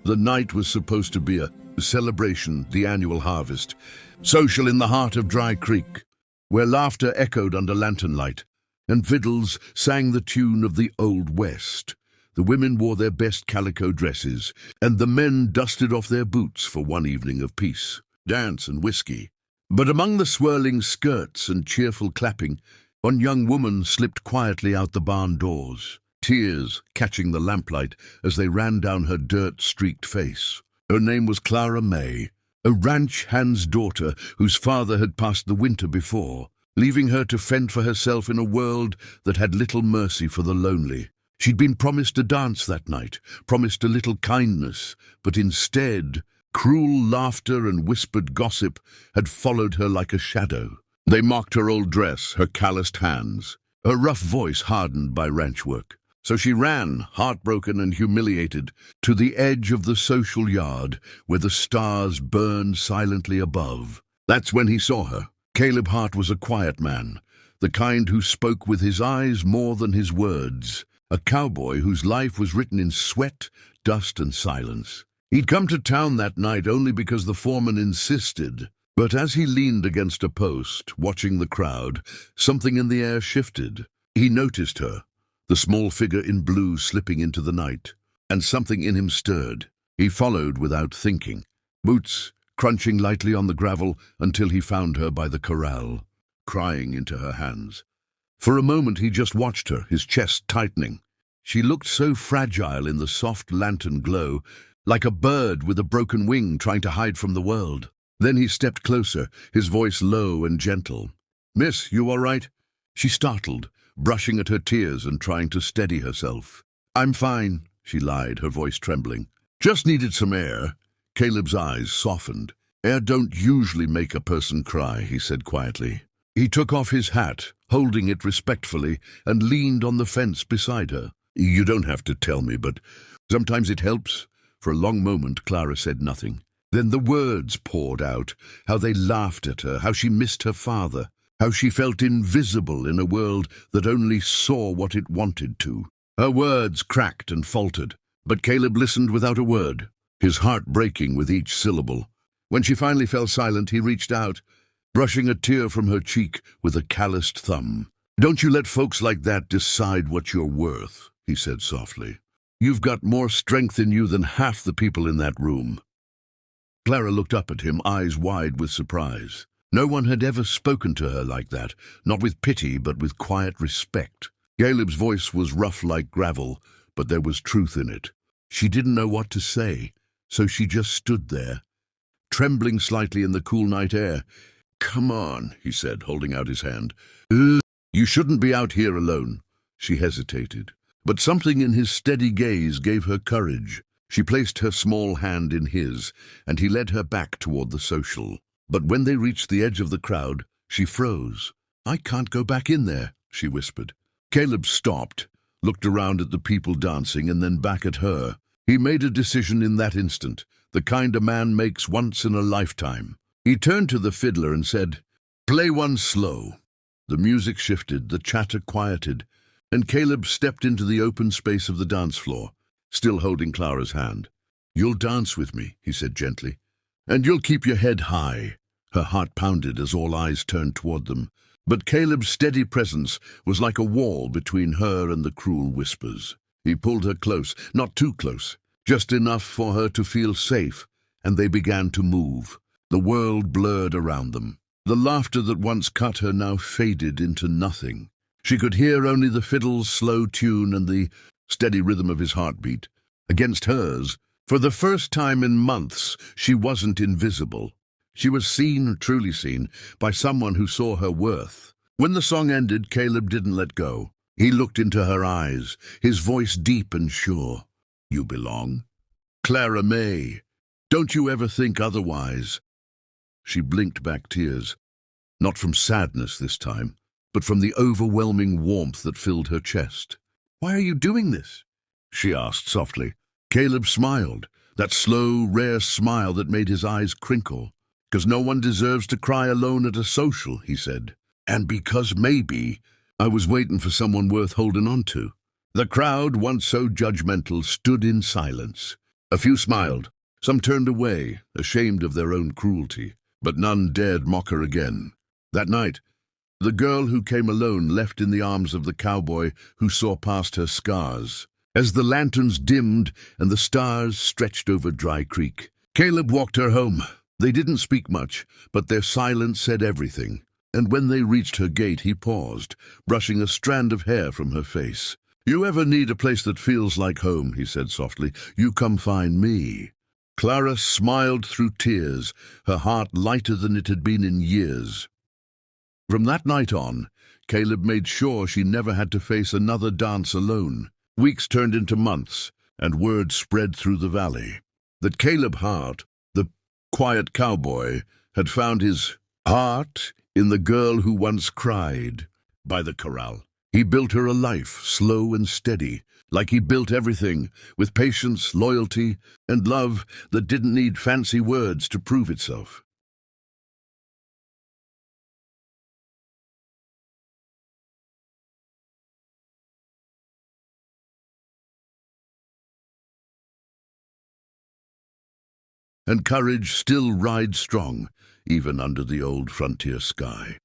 The night was supposed to be a celebration, the annual harvest, social in the heart of Dry Creek, where laughter echoed under lantern light, and fiddles sang the tune of the Old West. The women wore their best calico dresses, and the men dusted off their boots for one evening of peace, dance and whiskey. But among the swirling skirts and cheerful clapping, one young woman slipped quietly out the barn doors, tears catching the lamplight as they ran down her dirt-streaked face. Her name was Clara May, a ranch hand's daughter whose father had passed the winter before, leaving her to fend for herself in a world that had little mercy for the lonely. She'd been promised a dance that night, promised a little kindness, but instead, cruel laughter and whispered gossip had followed her like a shadow. They mocked her old dress, her calloused hands, her rough voice hardened by ranch work. So she ran, heartbroken and humiliated, to the edge of the social yard where the stars burned silently above. That's when he saw her. Caleb Hart was a quiet man, the kind who spoke with his eyes more than his words, a cowboy whose life was written in sweat, dust, and silence. He'd come to town that night only because the foreman insisted, but as he leaned against a post, watching the crowd, something in the air shifted. He noticed her, the small figure in blue slipping into the night, and something in him stirred. He followed without thinking, boots crunching lightly on the gravel until he found her by the corral, crying into her hands. For a moment he just watched her, his chest tightening. She looked so fragile in the soft lantern glow, like a bird with a broken wing trying to hide from the world. Then he stepped closer, his voice low and gentle. "Miss, you all right?" She startled, brushing at her tears and trying to steady herself. "I'm fine," she lied, her voice trembling. "Just needed some air." Caleb's eyes softened. "Air don't usually make a person cry," he said quietly. He took off his hat, holding it respectfully, and leaned on the fence beside her. "You don't have to tell me, but sometimes it helps." For a long moment, Clara said nothing. Then the words poured out, how they laughed at her, how she missed her father, how she felt invisible in a world that only saw what it wanted to. Her words cracked and faltered, but Caleb listened without a word, his heart breaking with each syllable. When she finally fell silent, he reached out, brushing a tear from her cheek with a calloused thumb. "Don't you let folks like that decide what you're worth," he said softly. "You've got more strength in you than half the people in that room." Clara looked up at him, eyes wide with surprise. No one had ever spoken to her like that, not with pity but with quiet respect. Caleb's voice was rough like gravel, but there was truth in it. She didn't know what to say, so she just stood there, trembling slightly in the cool night air. "Come on," he said, holding out his hand. "You shouldn't be out here alone." She hesitated, but something in his steady gaze gave her courage. She placed her small hand in his, and he led her back toward the social. But when they reached the edge of the crowd, she froze. "I can't go back in there," she whispered. Caleb stopped, looked around at the people dancing, and then back at her. He made a decision in that instant, the kind a man makes once in a lifetime. He turned to the fiddler and said, "Play one slow." The music shifted, the chatter quieted, and Caleb stepped into the open space of the dance floor, still holding Clara's hand. "You'll dance with me," he said gently, "and you'll keep your head high." Her heart pounded as all eyes turned toward them, but Caleb's steady presence was like a wall between her and the cruel whispers. He pulled her close, not too close, just enough for her to feel safe, and they began to move. The world blurred around them. The laughter that once cut her now faded into nothing. She could hear only the fiddle's slow tune and the steady rhythm of his heartbeat. Against hers, for the first time in months, she wasn't invisible. She was seen, truly seen, by someone who saw her worth. When the song ended, Caleb didn't let go. He looked into her eyes, his voice deep and sure. "You belong. Clara May. Don't you ever think otherwise." She blinked back tears, not from sadness this time, but from the overwhelming warmth that filled her chest. "Why are you doing this?" she asked softly. Caleb smiled, that slow, rare smile that made his eyes crinkle. "'Cause no one deserves to cry alone at a social," he said. "And because maybe I was waiting for someone worth holding on to." The crowd, once so judgmental, stood in silence. A few smiled. Some turned away, ashamed of their own cruelty, but none dared mock her again. That night, the girl who came alone left in the arms of the cowboy who saw past her scars. As the lanterns dimmed and the stars stretched over Dry Creek, Caleb walked her home. They didn't speak much, but their silence said everything. And when they reached her gate, he paused, brushing a strand of hair from her face. "You ever need a place that feels like home," he said softly, "you come find me." Clara smiled through tears, her heart lighter than it had been in years. From that night on, Caleb made sure she never had to face another dance alone. Weeks turned into months, and word spread through the valley that Caleb Hart, the quiet cowboy, had found his heart in the girl who once cried by the corral. He built her a life, slow and steady, like he built everything, with patience, loyalty, and love that didn't need fancy words to prove itself. And courage still rides strong, even under the old frontier sky.